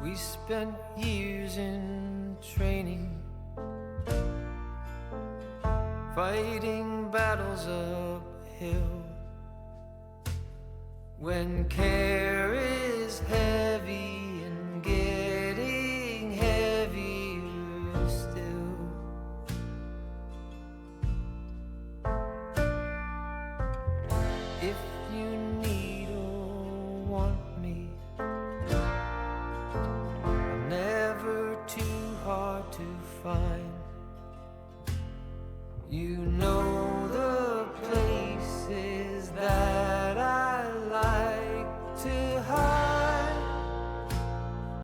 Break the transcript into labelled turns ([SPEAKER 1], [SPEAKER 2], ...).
[SPEAKER 1] We spent years in training, fighting battles uphill. When care is heavy and getting heavier still. If you need or want me, I'm never too hard to find. You know